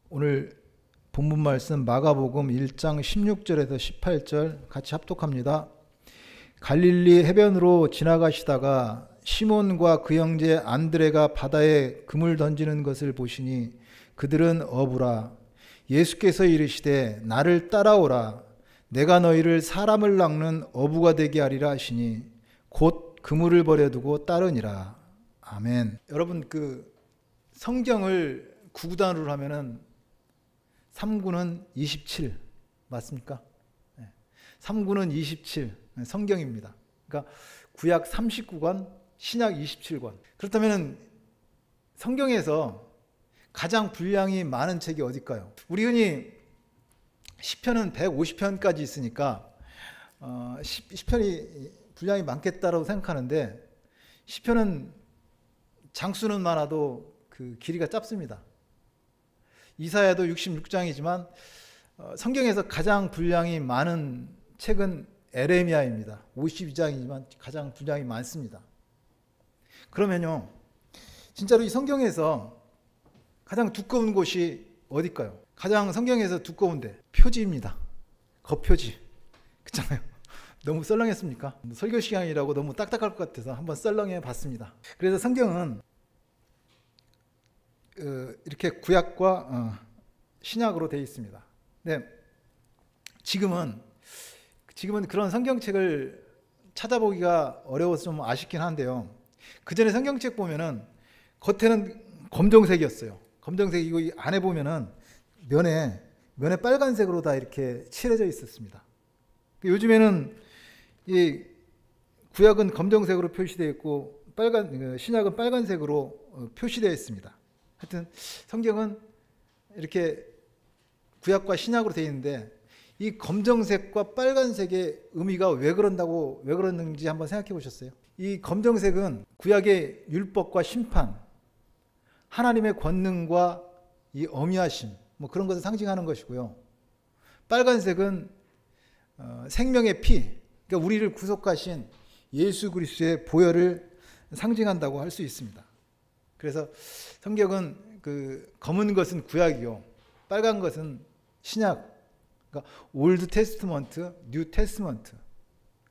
오늘 본문 말씀 마가복음 1장 16절에서 18절 같이 합독합니다. 갈릴리 해변으로 지나가시다가 시몬과 그 형제 안드레가 바다에 그물 던지는 것을 보시니 그들은 어부라. 예수께서 이르시되 나를 따라오라. 내가 너희를 사람을 낚는 어부가 되게 하리라 하시니 곧 그물을 버려두고 따르니라. 아멘. 여러분, 그 성경을 구구단으로 하면은 3구는 27 맞습니까? 3구는 27 성경입니다. 그러니까 구약 39권, 신약 27권. 그렇다면 성경에서 가장 분량이 많은 책이 어딜까요? 우리 흔히 시편은 150편까지 있으니까 시편이 분량이 많겠다라고 생각하는데, 시편은 장수는 많아도 그 길이가 짧습니다. 이사야도 66장이지만 성경에서 가장 분량이 많은 책은 에레미야입니다. 52장이지만 가장 분량이 많습니다. 그러면요, 진짜로 이 성경에서 가장 두꺼운 곳이 어딜까요? 가장 성경에서 두꺼운데 표지입니다. 겉표지. 그렇잖아요. 너무 썰렁했습니까? 설교 시간이라고 너무 딱딱할 것 같아서 한번 썰렁해 봤습니다. 그래서 성경은 이렇게 구약과 신약으로 되어 있습니다. 네, 지금은 그런 성경책을 찾아보기가 어려워서 좀 아쉽긴 한데요. 그 전에 성경책 보면은 겉에는 검정색이었어요. 검정색이고 이 안에 보면은 면에 빨간색으로 다 이렇게 칠해져 있었습니다. 요즘에는 이 구약은 검정색으로 표시되어 있고 신약은 빨간색으로 표시되어 있습니다. 하여튼 성경은 이렇게 구약과 신약으로 되어 있는데, 이 검정색과 빨간색의 의미가 왜 그러는지 한번 생각해 보셨어요? 이 검정색은 구약의 율법과 심판, 하나님의 권능과 이 어미하심, 뭐 그런 것을 상징하는 것이고요. 빨간색은 생명의 피, 그러니까 우리를 구속하신 예수 그리스도의 보혈을 상징한다고 할 수 있습니다. 그래서 성경은 그 검은 것은 구약이요, 빨간 것은 신약, 그러니까 올드 테스트먼트, 뉴 테스트먼트,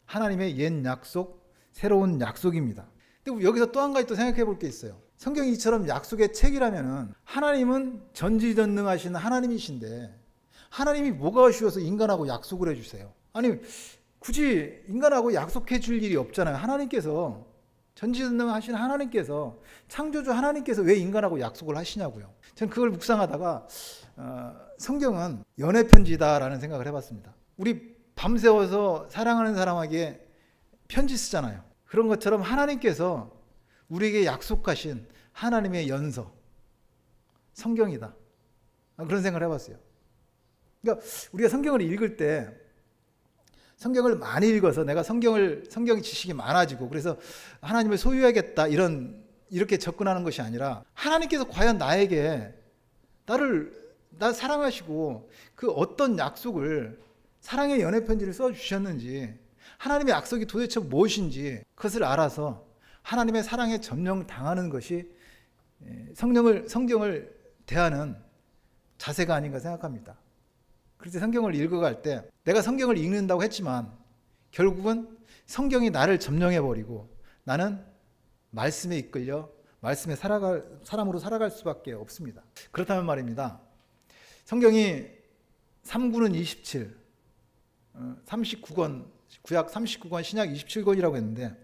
하나님의 옛 약속, 새로운 약속입니다. 근데 여기서 또 한 가지 또 생각해 볼 게 있어요. 성경이 이처럼 약속의 책이라면은 하나님은 전지전능하신 하나님이신데 하나님이 뭐가 아쉬워서 인간하고 약속을 해주세요? 아니, 굳이 인간하고 약속해 줄 일이 없잖아요. 하나님께서, 전지전능하신 하나님께서, 창조주 하나님께서 왜 인간하고 약속을 하시냐고요. 저는 그걸 묵상하다가 성경은 연애편지다라는 생각을 해봤습니다. 우리 밤새워서 사랑하는 사람에게 편지 쓰잖아요. 그런 것처럼 하나님께서 우리에게 약속하신 하나님의 연서, 성경이다. 그런 생각을 해봤어요. 그러니까 우리가 성경을 읽을 때 성경을 많이 읽어서 내가 성경 지식이 많아지고 그래서 하나님을 소유하겠다 이렇게 접근하는 것이 아니라, 하나님께서 과연 나에게 나 사랑하시고 그 어떤 약속을, 사랑의 연애편지를 써주셨는지, 하나님의 약속이 도대체 무엇인지 그것을 알아서 하나님의 사랑에 점령당하는 것이 성경을 대하는 자세가 아닌가 생각합니다. 그래서 성경을 읽어갈 때 내가 성경을 읽는다고 했지만 결국은 성경이 나를 점령해버리고 나는 말씀에 이끌려 말씀에 사람으로 살아갈 수밖에 없습니다. 그렇다면 말입니다, 성경이 3구는 27, 39권, 구약 39권, 신약 27권이라고 했는데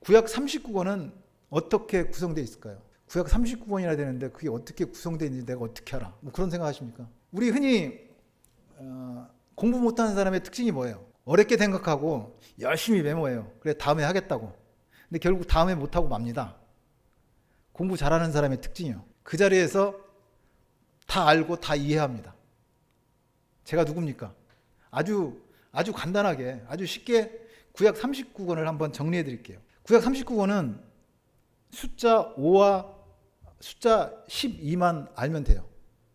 구약 39권은 어떻게 구성되어 있을까요? 구약 39권이나 되는데 그게 어떻게 구성되어 있는지 내가 어떻게 알아? 뭐 그런 생각하십니까? 우리 흔히 공부 못하는 사람의 특징이 뭐예요? 어렵게 생각하고 열심히 메모해요. 그래 다음에 하겠다고. 근데 결국 다음에 못하고 맙니다. 공부 잘하는 사람의 특징이요, 그 자리에서 다 알고 다 이해합니다. 제가 누굽니까? 아주 간단하게, 아주 쉽게 구약 39권을 한번 정리해 드릴게요. 구약 39권은 숫자 5와 숫자 12만 알면 돼요.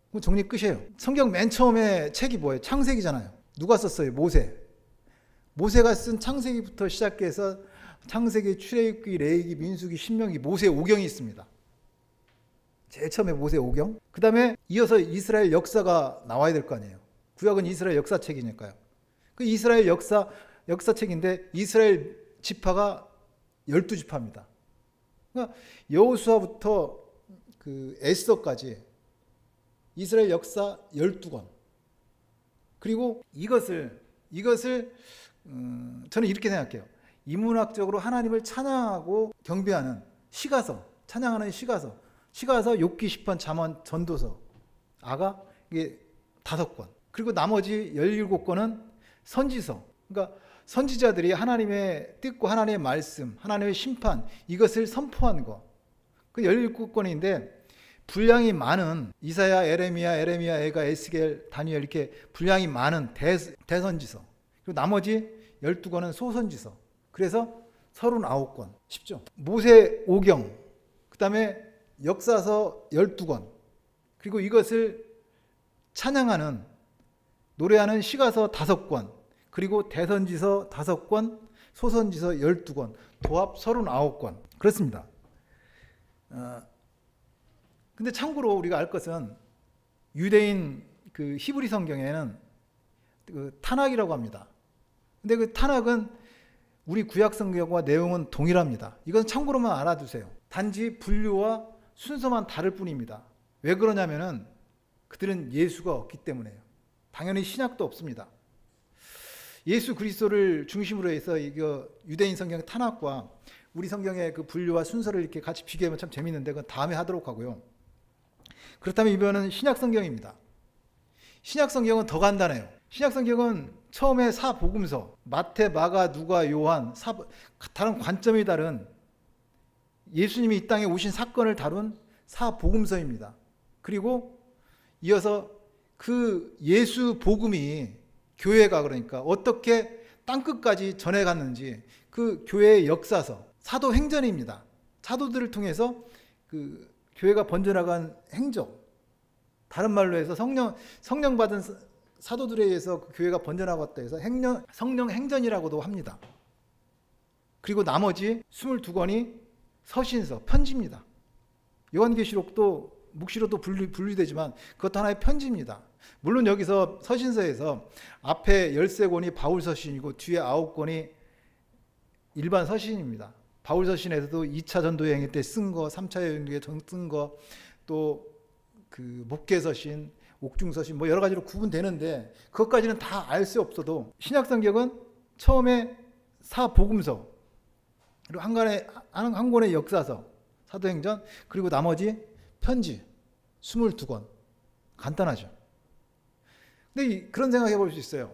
그럼 정리 끝이에요. 성경 맨 처음에 책이 뭐예요? 창세기잖아요. 누가 썼어요? 모세가 쓴 창세기부터 시작해서 창세기, 출애굽기, 레위기, 민수기, 신명기, 모세 5경이 있습니다. 제일 처음에 모세오경. 그 다음에 이어서 이스라엘 역사가 나와야 될 거 아니에요. 구약은 이스라엘 역사책이니까요. 그 이스라엘 역사책인데 이스라엘 지파가 12지파입니다. 그러니까 여호수아부터 그 에스더까지 이스라엘 역사 12권. 그리고 이것을 저는 이렇게 생각해요. 인문학적으로 하나님을 찬양하고 경배하는 시가서, 찬양하는 시가서, 욥기, 시편, 잠언, 전도서, 아가, 이게 5권. 그리고 나머지 17권은 선지서. 그러니까 선지자들이 하나님의 뜻과 하나님의 말씀, 하나님의 심판, 이것을 선포한 거. 그 17권인데 분량이 많은 이사야, 에레미야, 에가, 에스겔, 다니엘 이렇게 분량이 많은 대선지서. 그리고 나머지 12권은 소선지서. 그래서 39권. 쉽죠? 모세오경, 그 다음에 역사서 12권, 그리고 이것을 찬양하는, 노래하는 시가서 5권, 그리고 대선지서 5권, 소선지서 12권, 도합 39권. 그렇습니다. 근데 참고로 우리가 알 것은 유대인 그 히브리 성경에는 그 타낙이라고 합니다. 근데 그 타낙은 우리 구약 성경과 내용은 동일합니다. 이건 참고로만 알아두세요. 단지 분류와 순서만 다를 뿐입니다. 왜 그러냐면은 그들은 예수가 없기 때문에요. 당연히 신약도 없습니다. 예수 그리스도를 중심으로 해서 이거 유대인 성경 타낙과 우리 성경의 그 분류와 순서를 이렇게 같이 비교하면 참 재밌는데 그건 다음에 하도록 하고요. 그렇다면 이번은 신약 성경입니다. 신약 성경은 더 간단해요. 신약 성경은 처음에 사복음서, 마태, 마가, 누가, 요한, 다른 관점이 다른 예수님이 이 땅에 오신 사건을 다룬 사복음서입니다. 그리고 이어서 그 예수 복음이 교회가 그러니까 어떻게 땅끝까지 전해갔는지 그 교회의 역사서, 사도행전입니다. 사도들을 통해서 그 교회가 번져나간 행적, 다른 말로 해서 성령 받은 사도들에 의해서 그 교회가 번져나갔다 해서 성령 행전이라고도 합니다. 그리고 나머지 22권이 서신서, 편지입니다. 요한계시록도 묵시록도 분류되지만 그것도 하나의 편지입니다. 물론 여기서 서신서에서 앞에 13권이 바울 서신이고 뒤에 9권이 일반 서신입니다. 바울 서신에서도 2차 전도 여행 때 쓴 거, 3차 여행 때 쓴 거, 또 그 목계 서신, 옥중 서신 뭐 여러 가지로 구분되는데 그것까지는 다 알 수 없어도 신약 성경은 처음에 사복음서, 그리고 한 권의 역사서, 사도행전, 그리고 나머지 편지 22권. 간단하죠. 근데 그런 생각해 볼 수 있어요.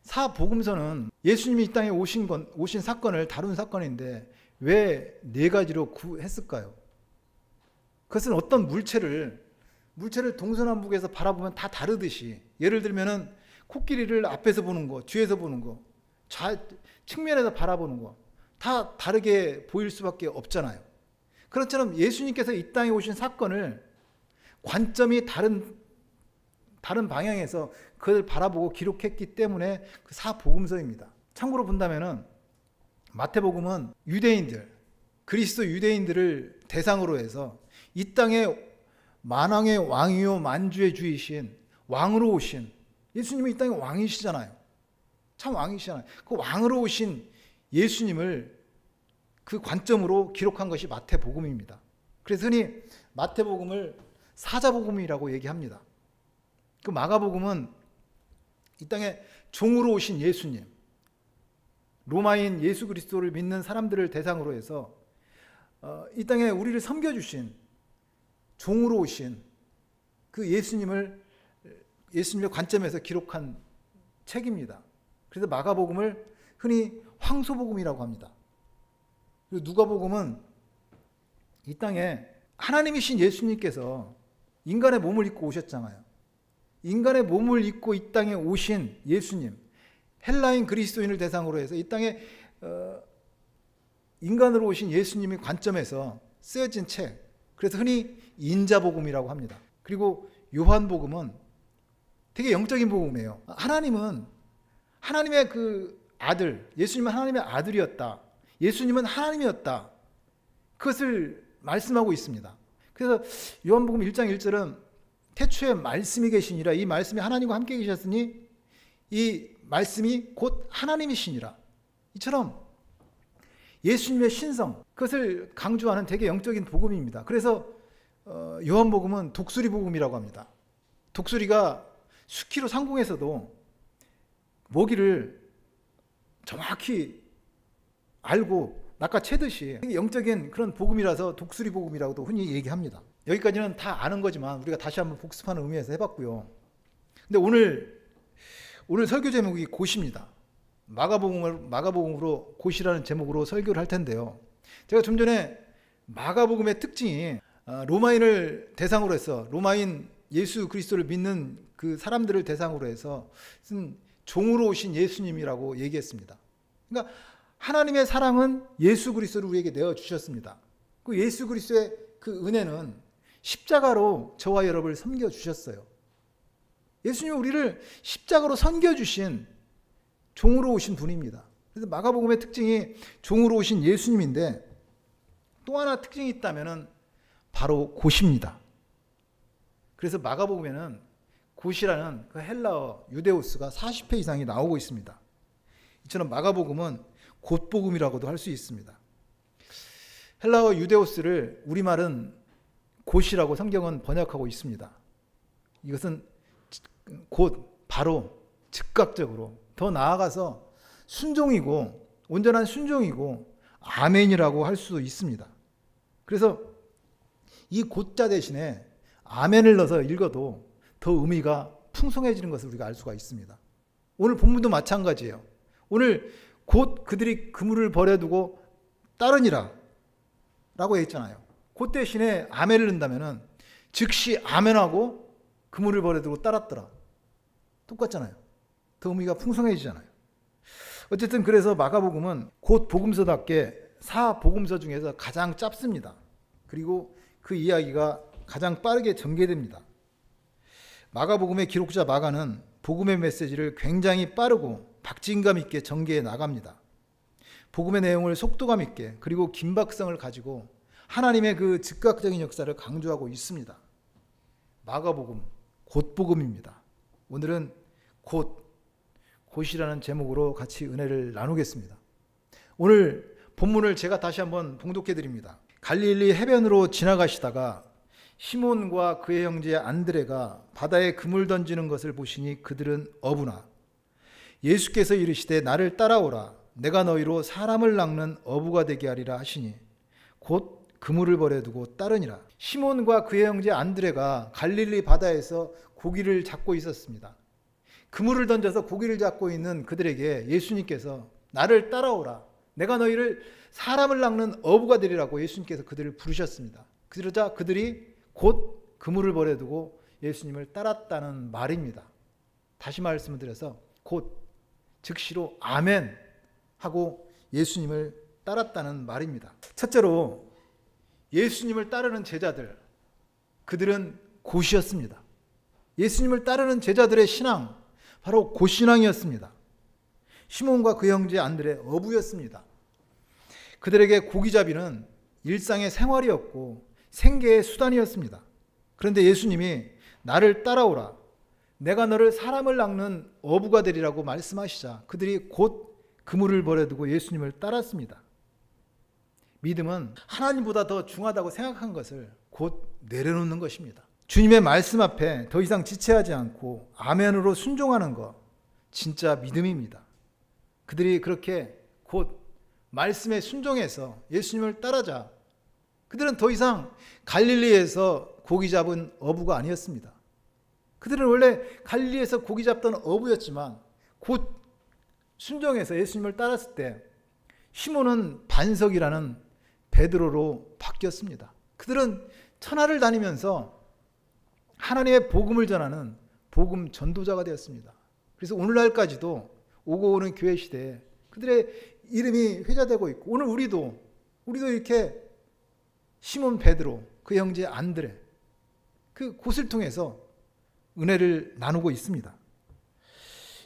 사복음서는 예수님이 이 땅에 오신 사건을 다룬 사건인데 왜 4가지로 했을까요? 그것은 어떤 물체를 동서남북에서 바라보면 다 다르듯이, 예를 들면은 코끼리를 앞에서 보는 거, 뒤에서 보는 거, 측면에서 바라보는 거 다 다르게 보일 수밖에 없잖아요. 그렇처럼 예수님께서 이 땅에 오신 사건을 관점이 다른 방향에서 그걸 바라보고 기록했기 때문에 그 사복음서입니다. 참고로 본다면은 마태복음은 유대인들, 그리스도 유대인들을 대상으로 해서 이 땅에 만왕의 왕이요 만주의 주이신 왕으로 오신 예수님이 이 땅에 왕이시잖아요. 참 왕이시잖아요. 그 왕으로 오신 예수님을 그 관점으로 기록한 것이 마태복음입니다. 그래서 흔히 마태복음을 사자복음이라고 얘기합니다. 그 마가복음은 이 땅에 종으로 오신 예수님, 로마인 예수 그리스도를 믿는 사람들을 대상으로 해서 이 땅에 우리를 섬겨주신 종으로 오신 그 예수님의 관점에서 기록한 책입니다. 그래서 마가복음을 흔히 황소복음이라고 합니다. 그리고 누가복음은 이 땅에 하나님이신 예수님께서 인간의 몸을 입고 오셨잖아요. 인간의 몸을 입고 이 땅에 오신 예수님, 헬라인 그리스도인을 대상으로 해서 이 땅에 인간으로 오신 예수님의 관점에서 쓰여진 책, 그래서 흔히 인자복음이라고 합니다. 그리고 요한복음은 되게 영적인 복음이에요. 하나님은 하나님의 그 아들, 예수님은 하나님의 아들이었다. 예수님은 하나님이었다. 그것을 말씀하고 있습니다. 그래서 요한복음 1장 1절은 태초에 말씀이 계시니라, 이 말씀이 하나님과 함께 계셨으니 이 말씀이 곧 하나님이시니라. 이처럼 예수님의 신성, 그것을 강조하는 되게 영적인 복음입니다. 그래서 요한복음은 독수리 복음이라고 합니다. 독수리가 수키로 상공에서도 먹이를 정확히 알고 낚아채듯이 영적인 그런 복음이라서 독수리 복음이라고도 흔히 얘기합니다. 여기까지는 다 아는 거지만 우리가 다시 한번 복습하는 의미에서 해봤고요. 근데 오늘 설교 제목이 곧입니다. 마가복음으로 곧이라는 제목으로 설교를 할 텐데요. 제가 좀 전에 마가복음의 특징이 로마인을 대상으로 해서, 로마인 예수 그리스도를 믿는 그 사람들을 대상으로 해서 쓴 종으로 오신 예수님이라고 얘기했습니다. 그러니까 하나님의 사랑은 예수 그리스도를 우리에게 내어주셨습니다. 그 예수 그리스도의 그 은혜는 십자가로 저와 여러분을 섬겨주셨어요. 예수님은 우리를 십자가로 섬겨주신 종으로 오신 분입니다. 그래서 마가복음의 특징이 종으로 오신 예수님인데, 또 하나 특징이 있다면 바로 곧입니다. 그래서 마가복음에는 곧이라는 그 헬라어 유데오스가 40회 이상이 나오고 있습니다. 이처럼 마가복음은 곧복음이라고도 할 수 있습니다. 헬라어 유데오스를 우리말은 곧이라고 성경은 번역하고 있습니다. 이것은 곧, 바로, 즉각적으로, 더 나아가서 순종이고, 온전한 순종이고 아멘이라고 할 수 있습니다. 그래서 이 곧자 대신에 아멘을 넣어서 읽어도 더 의미가 풍성해지는 것을 우리가 알 수가 있습니다. 오늘 본문도 마찬가지예요. 오늘 곧 그들이 그물을 버려두고 따르니라 라고 했잖아요. 곧 대신에 아멘을 넣는다면 즉시 아멘하고 그물을 버려두고 따랐더라. 똑같잖아요. 더 의미가 풍성해지잖아요. 어쨌든 그래서 마가복음은 곧 복음서답게 4복음서 중에서 가장 짧습니다. 그리고 그 이야기가 가장 빠르게 전개됩니다. 마가복음의 기록자 마가는 복음의 메시지를 굉장히 빠르고 박진감 있게 전개해 나갑니다. 복음의 내용을 속도감 있게, 그리고 긴박성을 가지고 하나님의 그 즉각적인 역사를 강조하고 있습니다. 마가복음, 곧복음입니다. 오늘은 곧이라는 제목으로 같이 은혜를 나누겠습니다. 오늘 본문을 제가 다시 한번 봉독해 드립니다. 갈릴리 해변으로 지나가시다가 시몬과 그의 형제 안드레가 바다에 그물 던지는 것을 보시니 그들은 어부나 예수께서 이르시되 나를 따라오라, 내가 너희로 사람을 낚는 어부가 되게 하리라 하시니 곧 그물을 버려두고 따르니라. 시몬과 그의 형제 안드레가 갈릴리 바다에서 고기를 잡고 있었습니다. 그물을 던져서 고기를 잡고 있는 그들에게 예수님께서 나를 따라오라, 내가 너희를 사람을 낚는 어부가 되리라고 예수님께서 그들을 부르셨습니다. 그러자 그들이 곧 그물을 버려두고 예수님을 따랐다는 말입니다. 다시 말씀을 드려서 곧, 즉시로 아멘 하고 예수님을 따랐다는 말입니다. 첫째로 예수님을 따르는 제자들, 그들은 곧이었습니다. 예수님을 따르는 제자들의 신앙, 바로 곧신앙이었습니다. 시몬과 그 형제 안드레 어부였습니다. 그들에게 고기잡이는 일상의 생활이었고 생계의 수단이었습니다. 그런데 예수님이 나를 따라오라, 내가 너를 사람을 낚는 어부가 되리라고 말씀하시자 그들이 곧 그물을 버려두고 예수님을 따랐습니다. 믿음은 하나님보다 더 중하다고 생각한 것을 곧 내려놓는 것입니다. 주님의 말씀 앞에 더 이상 지체하지 않고 아멘으로 순종하는 것, 진짜 믿음입니다. 그들이 그렇게 곧 말씀에 순종해서 예수님을 따르자 그들은 더 이상 갈릴리에서 고기 잡은 어부가 아니었습니다. 그들은 원래 갈릴리에서 고기 잡던 어부였지만 곧 순종해서 예수님을 따랐을 때 시몬은 반석이라는 베드로로 바뀌었습니다. 그들은 천하를 다니면서 하나님의 복음을 전하는 복음 전도자가 되었습니다. 그래서 오늘날까지도 오고 오는 교회 시대에 그들의 이름이 회자되고 있고, 오늘 우리도 이렇게 시몬 베드로, 그 형제 안드레, 그 곳을 통해서 은혜를 나누고 있습니다.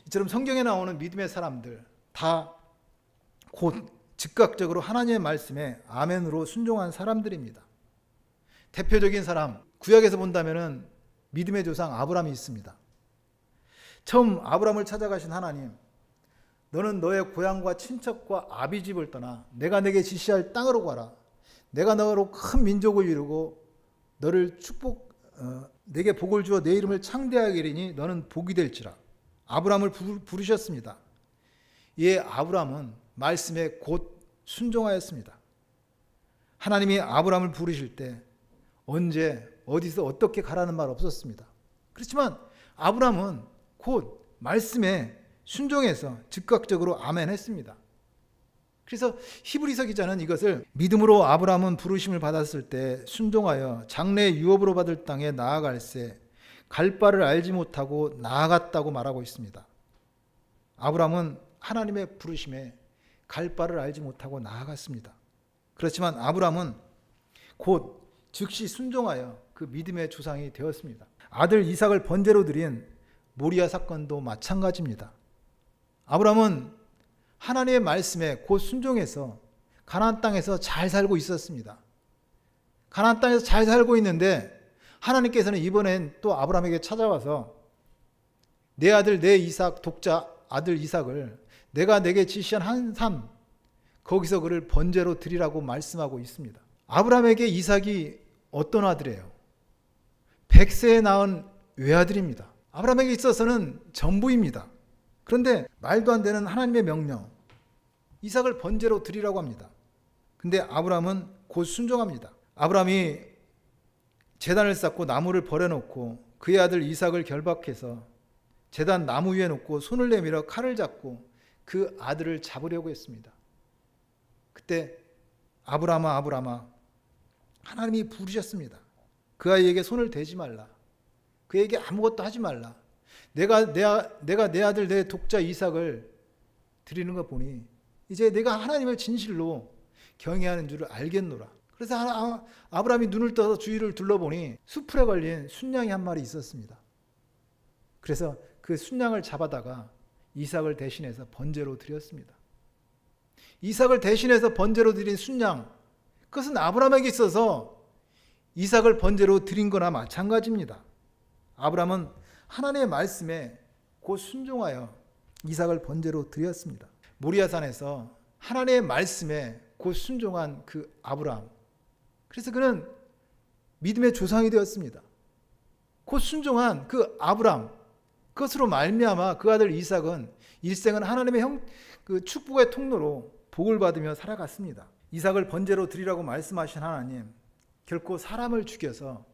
이처럼 성경에 나오는 믿음의 사람들 다 곧 즉각적으로 하나님의 말씀에 아멘으로 순종한 사람들입니다. 대표적인 사람, 구약에서 본다면은 믿음의 조상 아브라함이 있습니다. 처음 아브라함을 찾아가신 하나님, 너는 너의 고향과 친척과 아비집을 떠나 내가 내게 지시할 땅으로 가라. 내가 너로 큰 민족을 이루고 너를 내게 복을 주어 내 이름을 창대하게 이르니 너는 복이 될지라. 아브라함을 부르셨습니다. 이에 아브라함은 말씀에 곧 순종하였습니다. 하나님이 아브라함을 부르실 때 언제 어디서 어떻게 가라는 말 없었습니다. 그렇지만 아브라함은 곧 말씀에 순종해서 즉각적으로 아멘 했습니다. 그래서 히브리서 기자는 이것을 믿음으로 아브라함은 부르심을 받았을 때 순종하여 장래 유업으로 받을 땅에 나아갈새 갈 바를 알지 못하고 나아갔다고 말하고 있습니다. 아브라함은 하나님의 부르심에 갈 바를 알지 못하고 나아갔습니다. 그렇지만 아브라함은 곧 즉시 순종하여 그 믿음의 조상이 되었습니다. 아들 이삭을 번제로 드린 모리아 사건도 마찬가지입니다. 아브라함은 하나님의 말씀에 곧 순종해서 가나안 땅에서 잘 살고 있었습니다. 가나안 땅에서 잘 살고 있는데 하나님께서는 이번엔 또 아브라함에게 찾아와서 내 아들 내 이삭 독자 아들 이삭을 내가 내게 지시한 한 산 거기서 그를 번제로 드리라고 말씀하고 있습니다. 아브라함에게 이삭이 어떤 아들이에요? 100세에 낳은 외아들입니다. 아브라함에게 있어서는 전부입니다. 그런데 말도 안 되는 하나님의 명령, 이삭을 번제로 드리라고 합니다. 근데 아브라함은 곧 순종합니다. 아브라함이 제단을 쌓고 나무를 버려놓고 그의 아들 이삭을 결박해서 제단 나무 위에 놓고 손을 내밀어 칼을 잡고 그 아들을 잡으려고 했습니다. 그때 아브라함아 아브라함아 하나님이 부르셨습니다. 그 아이에게 손을 대지 말라. 그에게 아무것도 하지 말라. 내가 내 아들 내 독자 이삭을 드리는 거 보니 이제 내가 하나님을 진실로 경외하는 줄을 알겠노라. 그래서 아브라함이 눈을 떠서 주위를 둘러보니 수풀에 걸린 순양이 한 마리 있었습니다. 그래서 그 순양을 잡아다가 이삭을 대신해서 번제로 드렸습니다. 이삭을 대신해서 번제로 드린 순양, 그것은 아브라함에게 있어서 이삭을 번제로 드린 거나 마찬가지입니다. 아브라함은 하나님의 말씀에 곧 순종하여 이삭을 번제로 드렸습니다. 모리아산에서 하나님의 말씀에 곧 순종한 그 아브라함, 그래서 그는 믿음의 조상이 되었습니다. 곧 순종한 그 아브라함, 그것으로 말미암아 그 아들 이삭은 일생은 하나님의 그 축복의 통로로 복을 받으며 살아갔습니다. 이삭을 번제로 드리라고 말씀하신 하나님, 결코 사람을 죽여서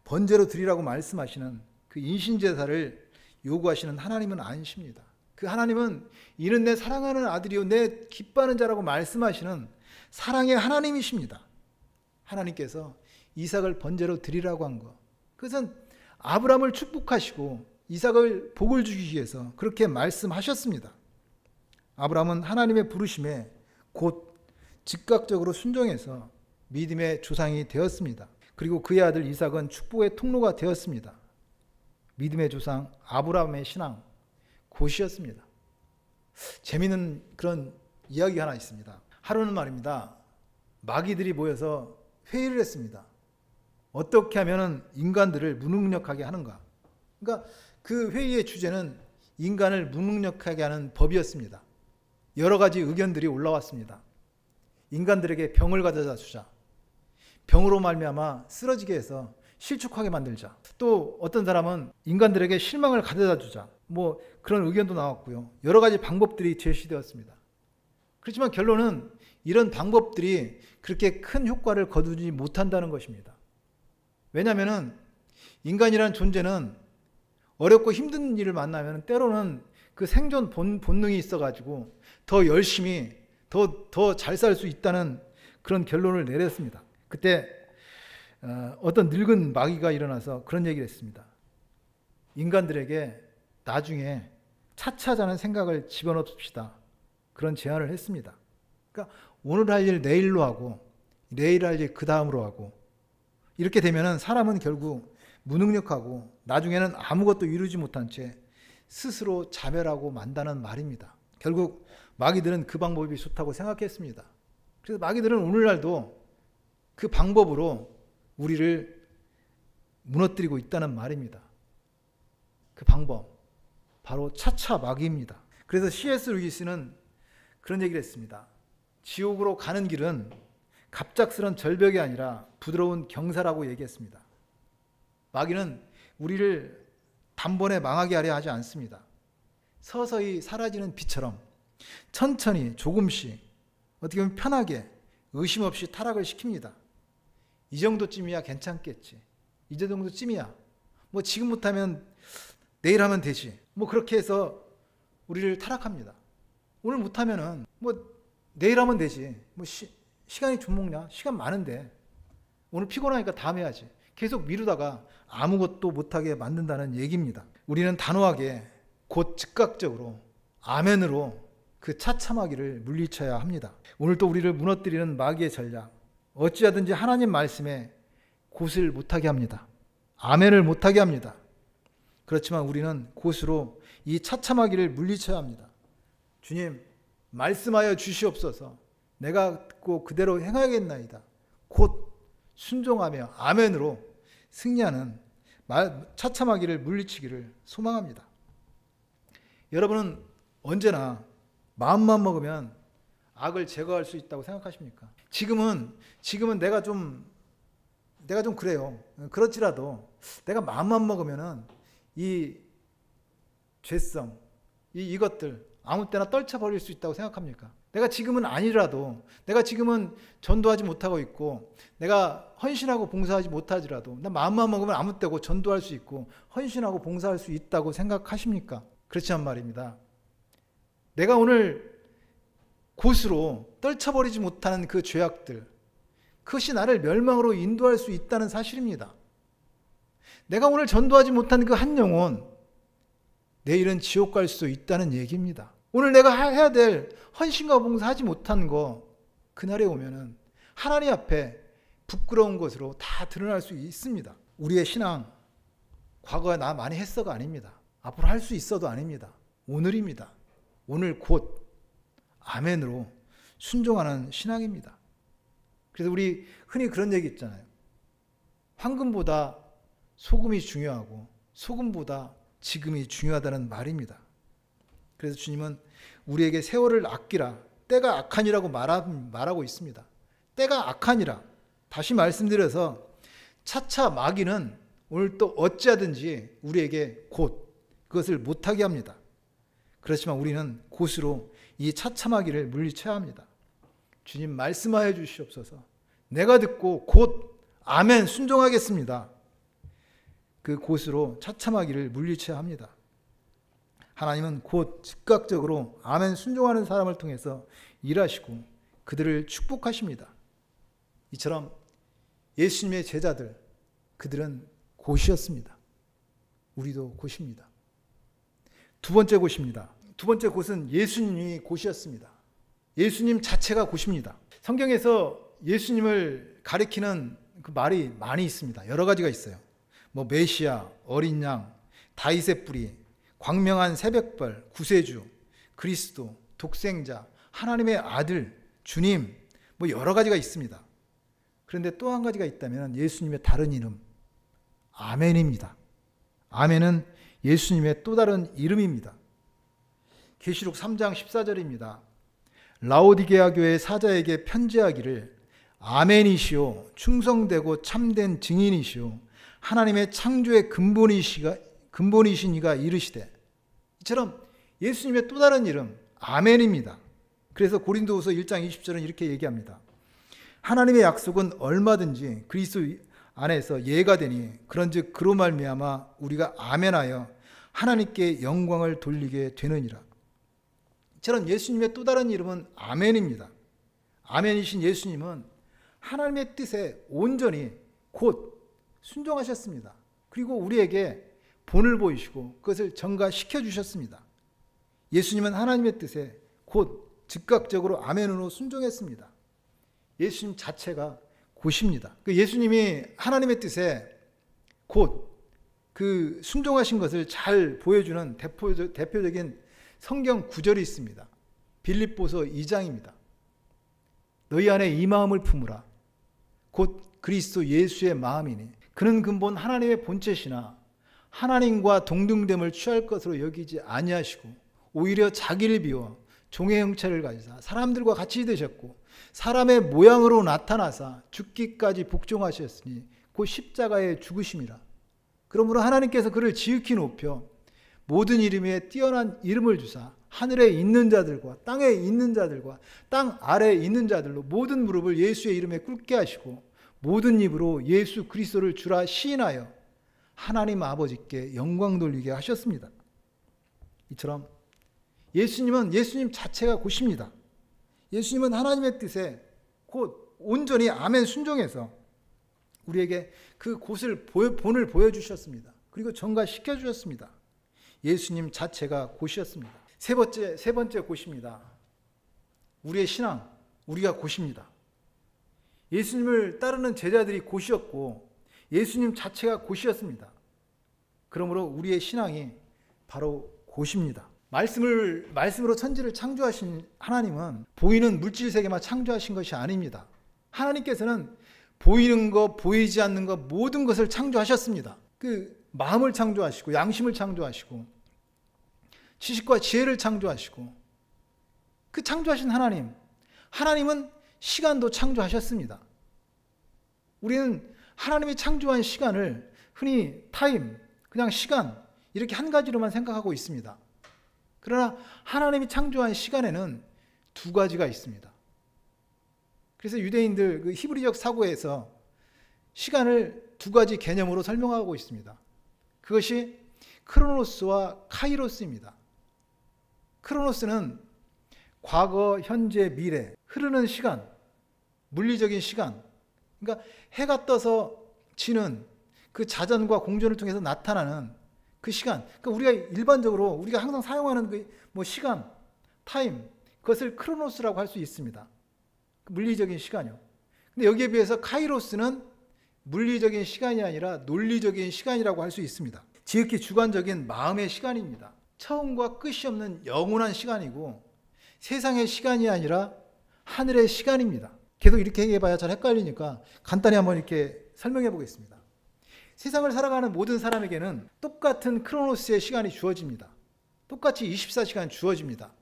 번제로 드리라고 말씀하시는 그 인신제사를 요구하시는 하나님은 아니십니다. 그 하나님은 이는 내 사랑하는 아들이요 내 기뻐하는 자라고 말씀하시는 사랑의 하나님이십니다. 하나님께서 이삭을 번제로 드리라고 한 것, 그것은 아브라함을 축복하시고 이삭을 복을 주기 위해서 그렇게 말씀하셨습니다. 아브라함은 하나님의 부르심에 곧 즉각적으로 순종해서 믿음의 조상이 되었습니다. 그리고 그의 아들 이삭은 축복의 통로가 되었습니다. 믿음의 조상 아브라함의 신앙 곧이었습니다. 재미있는 그런 이야기 하나 있습니다. 하루는 말입니다, 마귀들이 모여서 회의를 했습니다. 어떻게 하면 인간들을 무능력하게 하는가. 그러니까 그 회의의 주제는 인간을 무능력하게 하는 법이었습니다. 여러 가지 의견들이 올라왔습니다. 인간들에게 병을 가져다 주자. 병으로 말미암아 쓰러지게 해서 실족하게 만들자. 또 어떤 사람은 인간들에게 실망을 가져다 주자. 뭐 그런 의견도 나왔고요. 여러 가지 방법들이 제시되었습니다. 그렇지만 결론은 이런 방법들이 그렇게 큰 효과를 거두지 못한다는 것입니다. 왜냐하면 인간이라는 존재는 어렵고 힘든 일을 만나면 때로는 그 생존 본능이 있어가지고 더 열심히 더 잘 살 수 있다는 그런 결론을 내렸습니다. 그때 어떤 늙은 마귀가 일어나서 그런 얘기를 했습니다. 인간들에게 나중에 차차자는 생각을 집어넣읍시다. 그런 제안을 했습니다. 그러니까 오늘 할 일 내일로 하고 내일 할 일 그 다음으로 하고 이렇게 되면 사람은 결국 무능력하고 나중에는 아무것도 이루지 못한 채 스스로 자멸하고 만다는 말입니다. 결국 마귀들은 그 방법이 좋다고 생각했습니다. 그래서 마귀들은 오늘날도 그 방법으로 우리를 무너뜨리고 있다는 말입니다. 그 방법 바로 차차 마귀입니다. 그래서 C.S. 루이스는 그런 얘기를 했습니다. 지옥으로 가는 길은 갑작스런 절벽이 아니라 부드러운 경사라고 얘기했습니다. 마귀는 우리를 단번에 망하게 하려 하지 않습니다. 서서히 사라지는 빛처럼 천천히 조금씩 어떻게 보면 편하게 의심 없이 타락을 시킵니다. 이 정도쯤이야 괜찮겠지. 이 정도쯤이야. 뭐 지금 못하면 내일 하면 되지. 뭐 그렇게 해서 우리를 타락합니다. 오늘 못하면은 뭐 내일 하면 되지. 뭐 시간이 좀 먹냐? 시간 많은데. 오늘 피곤하니까 다음 해야지. 계속 미루다가 아무것도 못하게 만든다는 얘기입니다. 우리는 단호하게 곧 즉각적으로 아멘으로 그 차참하기를 물리쳐야 합니다. 오늘도 우리를 무너뜨리는 마귀의 전략, 어찌하든지 하나님 말씀에 곧을 못하게 합니다. 아멘을 못하게 합니다. 그렇지만 우리는 곧으로 이 차참하기를 물리쳐야 합니다. 주님, 말씀하여 주시옵소서. 내가 듣고 그대로 행하겠나이다. 곧 순종하며 아멘으로 승리하는 차참하기를 물리치기를 소망합니다. 여러분은 언제나 마음만 먹으면 악을 제거할 수 있다고 생각하십니까? 지금은 내가 좀 그래요. 그렇지라도 내가 마음만 먹으면은 이 죄성, 이것들 아무 때나 떨쳐버릴 수 있다고 생각합니까? 내가 지금은 아니라도, 내가 지금은 전도하지 못하고 있고, 내가 헌신하고 봉사하지 못하지라도, 나 마음만 먹으면 아무 때고 전도할 수 있고, 헌신하고 봉사할 수 있다고 생각하십니까? 그렇지 않은 말입니다. 내가 오늘 곧으로 떨쳐버리지 못하는 그 죄악들, 그것이 나를 멸망으로 인도할 수 있다는 사실입니다. 내가 오늘 전도하지 못한 그 한 영혼, 내일은 지옥 갈 수 있다는 얘기입니다. 오늘 내가 해야 될 헌신과 봉사하지 못한 거, 그날에 오면은 하나님 앞에 부끄러운 것으로 다 드러날 수 있습니다. 우리의 신앙, 과거에 나 많이 했어가 아닙니다. 앞으로 할 수 있어도 아닙니다. 오늘입니다. 오늘 곧 아멘으로 순종하는 신앙입니다. 그래서 우리 흔히 그런 얘기 있잖아요. 황금보다 소금이 중요하고 소금보다 지금이 중요하다는 말입니다. 그래서 주님은 우리에게 세월을 아끼라, 때가 악하니라고 말하고 있습니다. 때가 악하니라. 다시 말씀드려서 차차 마귀는 오늘 또 어찌하든지 우리에게 곧 그것을 못하게 합니다. 그렇지만 우리는 곧으로 이 차참하기를 물리쳐야 합니다. 주님 말씀하여 주시옵소서. 내가 듣고 곧 아멘 순종하겠습니다. 그 곧으로 차참하기를 물리쳐야 합니다. 하나님은 곧 즉각적으로 아멘 순종하는 사람을 통해서 일하시고 그들을 축복하십니다. 이처럼 예수님의 제자들, 그들은 곧이었습니다. 우리도 곧입니다. 두 번째 곧입니다. 두 번째 곧은 예수님이 곧이었습니다. 예수님 자체가 곧입니다. 성경에서 예수님을 가리키는 그 말이 많이 있습니다. 여러 가지가 있어요. 뭐 메시아, 어린 양, 다윗의 뿌리, 광명한 새벽별, 구세주, 그리스도, 독생자, 하나님의 아들, 주님, 뭐 여러 가지가 있습니다. 그런데 또 한 가지가 있다면 예수님의 다른 이름, 아멘입니다. 아멘은 예수님의 또 다른 이름입니다. 계시록 3장 14절입니다. 라오디게아 교회 사자에게 편지하기를 아멘이시오, 충성되고 참된 증인이시오, 하나님의 창조의 근본이신 이가 이르시되. 이처럼 예수님의 또 다른 이름 아멘입니다. 그래서 고린도후서 1장 20절은 이렇게 얘기합니다. 하나님의 약속은 얼마든지 그리스도 안에서 예가 되니 그런즉 그로 말미암아 우리가 아멘하여 하나님께 영광을 돌리게 되느니라. 이처럼 예수님의 또 다른 이름은 아멘입니다. 아멘이신 예수님은 하나님의 뜻에 온전히 곧 순종하셨습니다. 그리고 우리에게 본을 보이시고 그것을 전가시켜 주셨습니다. 예수님은 하나님의 뜻에 곧 즉각적으로 아멘으로 순종했습니다. 예수님 자체가 곧입니다. 그 예수님이 하나님의 뜻에 곧 그 순종하신 것을 잘 보여주는 대표적인 성경 구절이 있습니다. 빌립보서 2장입니다. 너희 안에 이 마음을 품으라. 곧 그리스도 예수의 마음이니 그는 근본 하나님의 본체시나 하나님과 동등됨을 취할 것으로 여기지 아니하시고 오히려 자기를 비워 종의 형체를 가지사 사람들과 같이 되셨고 사람의 모양으로 나타나사 죽기까지 복종하셨으니 곧 십자가에 죽으심이라. 그러므로 하나님께서 그를 지극히 높여 모든 이름에 뛰어난 이름을 주사 하늘에 있는 자들과 땅에 있는 자들과 땅 아래에 있는 자들로 모든 무릎을 예수의 이름에 꿇게 하시고 모든 입으로 예수 그리스도를 주라 시인하여 하나님 아버지께 영광 돌리게 하셨습니다. 이처럼 예수님은 예수님 자체가 곧입니다. 예수님은 하나님의 뜻에 곧 온전히 아멘 순종해서 우리에게 그 곧을 본을 보여주셨습니다. 그리고 전가시켜 주셨습니다. 예수님 자체가 곧이었습니다. 세 번째 곧입니다. 우리의 신앙, 우리가 곧입니다. 예수님을 따르는 제자들이 곧이었고 예수님 자체가 곧이었습니다. 그러므로 우리의 신앙이 바로 곧입니다. 말씀으로 천지를 창조하신 하나님은 보이는 물질 세계만 창조하신 것이 아닙니다. 하나님께서는 보이는 것, 보이지 않는 것 모든 것을 창조하셨습니다. 그 마음을 창조하시고 양심을 창조하시고 지식과 지혜를 창조하시고 그 창조하신 하나님은 시간도 창조하셨습니다. 우리는 하나님이 창조한 시간을 흔히 타임, 그냥 시간 이렇게 한 가지로만 생각하고 있습니다. 그러나 하나님이 창조한 시간에는 두 가지가 있습니다. 그래서 유대인들 그 히브리적 사고에서 시간을 두 가지 개념으로 설명하고 있습니다. 그것이 크로노스와 카이로스입니다. 크로노스는 과거, 현재, 미래, 흐르는 시간, 물리적인 시간, 그러니까 해가 떠서 지는 그 자전과 공전을 통해서 나타나는 그 시간, 그러니까 우리가 일반적으로 우리가 항상 사용하는 그 시간, 타임, 그것을 크로노스라고 할 수 있습니다. 물리적인 시간이요. 근데 여기에 비해서 카이로스는 물리적인 시간이 아니라 논리적인 시간이라고 할 수 있습니다. 지극히 주관적인 마음의 시간입니다. 처음과 끝이 없는 영원한 시간이고 세상의 시간이 아니라 하늘의 시간입니다. 계속 이렇게 얘기해봐야 잘 헷갈리니까 간단히 한번 이렇게 설명해 보겠습니다. 세상을 살아가는 모든 사람에게는 똑같은 크로노스의 시간이 주어집니다. 똑같이 24시간 주어집니다.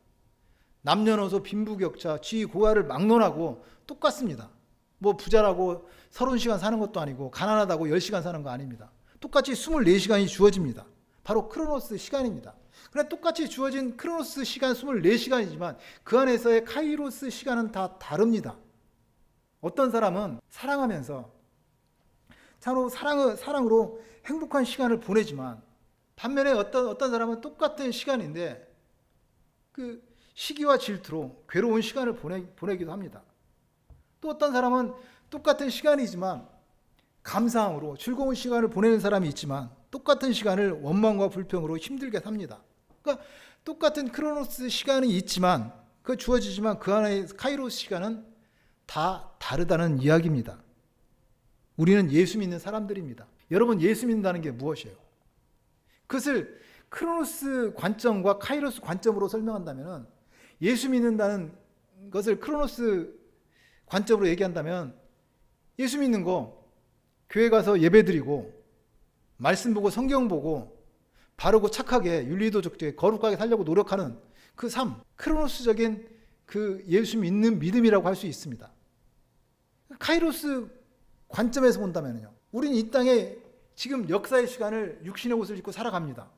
남녀노소 빈부격차, 지위 고하를 막론하고 똑같습니다. 뭐 부자라고 30시간 사는 것도 아니고 가난하다고 10시간 사는 거 아닙니다. 똑같이 24시간이 주어집니다. 바로 크로노스 시간입니다. 그러나 똑같이 주어진 크로노스 시간 24시간이지만 그 안에서의 카이로스 시간은 다 다릅니다. 어떤 사람은 사랑하면서 참으로 사랑으로 행복한 시간을 보내지만 반면에 어떤 사람은 똑같은 시간인데 그 시기와 질투로 괴로운 시간을 보내기도 합니다. 또 어떤 사람은 똑같은 시간이지만 감사함으로 즐거운 시간을 보내는 사람이 있지만 똑같은 시간을 원망과 불평으로 힘들게 삽니다. 그러니까 똑같은 크로노스 시간이 있지만 그 주어지지만 그 안에 카이로스 시간은 다 다르다는 이야기입니다. 우리는 예수 믿는 사람들입니다. 여러분 예수 믿는다는 게 무엇이에요? 그것을 크로노스 관점과 카이로스 관점으로 설명한다면 예수 믿는다는 것을 크로노스 관점으로 얘기한다면 예수 믿는 거 교회 가서 예배 드리고 말씀 보고 성경 보고 바르고 착하게 윤리도덕적에 거룩하게 살려고 노력하는 그 삶, 크로노스적인 그 예수 믿는 믿음이라고 할 수 있습니다. 카이로스 관점에서 본다면요, 우리는 이 땅에 지금 역사의 시간을 육신의 옷을 입고 살아갑니다.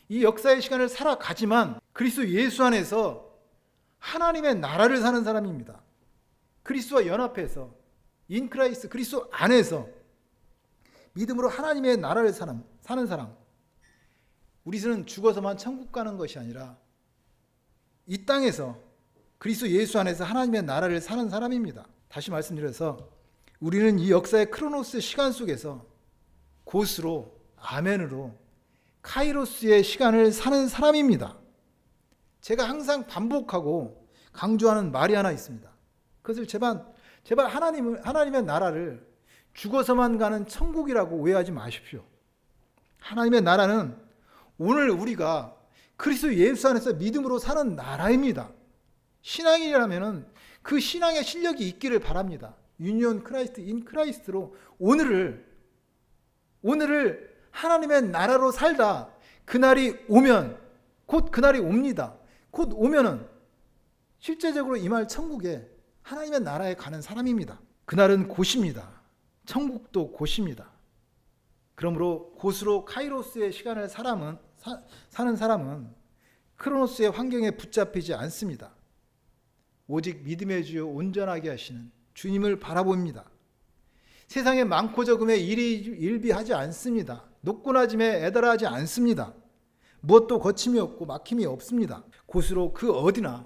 이 역사의 시간을 살아가지만 그리스도 예수 안에서 하나님의 나라를 사는 사람입니다. 그리스도와 연합해서 인 크라이스트, 그리스도 안에서 믿음으로 하나님의 나라를 사는 사람. 우리는 죽어서만 천국 가는 것이 아니라 이 땅에서 그리스도 예수 안에서 하나님의 나라를 사는 사람입니다. 다시 말씀드려서 우리는 이 역사의 크로노스 시간 속에서 곧으로 아멘으로 카이로스의 시간을 사는 사람입니다. 제가 항상 반복하고 강조하는 말이 하나 있습니다. 그것을 제발 하나님의 나라를 죽어서만 가는 천국이라고 오해하지 마십시오. 하나님의 나라는 오늘 우리가 그리스도 예수 안에서 믿음으로 사는 나라입니다. 신앙이라면 그 신앙의 실력이 있기를 바랍니다. 유니온 크라이스트 인 크라이스트로 오늘을 하나님의 나라로 살다 그날이 오면, 곧 그날이 옵니다. 곧 오면은 실제적으로 임할 천국에 하나님의 나라에 가는 사람입니다. 그날은 곧입니다. 천국도 곧입니다. 그러므로 곧으로 카이로스의 시간을 사는 사람은 크로노스의 환경에 붙잡히지 않습니다. 오직 믿음의 주요 온전하게 하시는 주님을 바라봅니다. 세상에 많고 적음에 일비하지 않습니다. 높고 낮음에 애달하지 않습니다. 무엇도 거침이 없고 막힘이 없습니다. 곧으로 그 어디나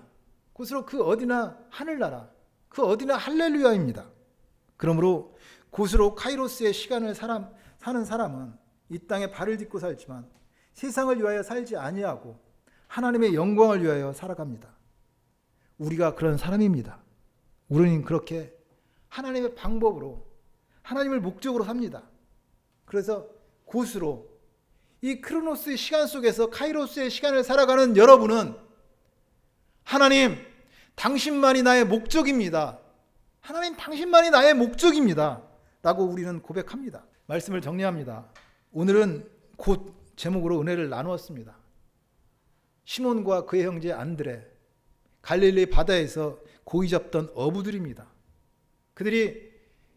하늘나라, 그 어디나 할렐루야입니다. 그러므로 곧으로 카이로스의 시간을 사는 사람은 이 땅에 발을 딛고 살지만 세상을 위하여 살지 아니하고 하나님의 영광을 위하여 살아갑니다. 우리가 그런 사람입니다. 우리는 그렇게 하나님의 방법으로, 하나님을 목적으로 삽니다. 그래서 곧으로 이 크로노스의 시간 속에서 카이로스의 시간을 살아가는 여러분은 하나님, 당신만이 나의 목적입니다. 하나님, 당신만이 나의 목적입니다. 라고 우리는 고백합니다. 말씀을 정리합니다. 오늘은 곧 제목으로 은혜를 나누었습니다. 시몬과 그의 형제 안드레, 갈릴리 바다에서 고기 잡던 어부들입니다. 그들이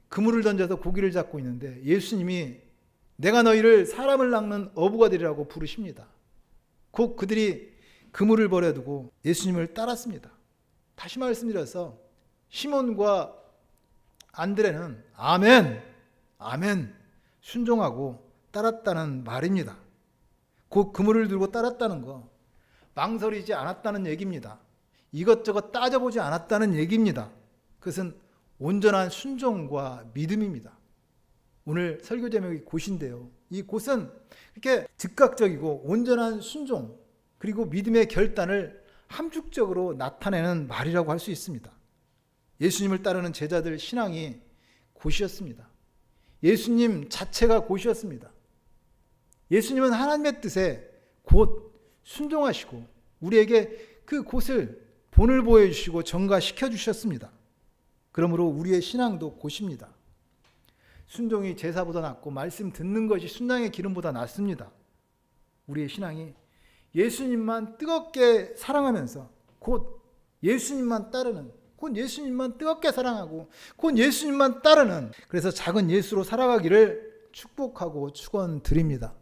그물을 던져서 고기를 잡고 있는데 예수님이 내가 너희를 사람을 낚는 어부가 되리라고 부르십니다. 곧 그들이 그물을 버려두고 예수님을 따랐습니다. 다시 말씀드려서 시몬과 안드레는 아멘, 아멘 순종하고 따랐다는 말입니다. 곧 그물을 들고 따랐다는 거, 망설이지 않았다는 얘기입니다. 이것저것 따져보지 않았다는 얘기입니다. 그것은 온전한 순종과 믿음입니다. 오늘 설교 제목이 곧인데요. 이 곧은 이렇게 즉각적이고 온전한 순종 그리고 믿음의 결단을 함축적으로 나타내는 말이라고 할 수 있습니다. 예수님을 따르는 제자들 신앙이 곧이었습니다. 예수님 자체가 곧이었습니다. 예수님은 하나님의 뜻에 곧 순종하시고 우리에게 그 곧을 본을 보여주시고 전가시켜 주셨습니다. 그러므로 우리의 신앙도 곧입니다. 순종이 제사보다 낫고 말씀 듣는 것이 순양의 기름보다 낫습니다. 우리의 신앙이 예수님만 뜨겁게 사랑하면서 곧 예수님만 따르는, 곧 예수님만 뜨겁게 사랑하고 곧 예수님만 따르는, 그래서 작은 예수로 살아가기를 축복하고 축원드립니다.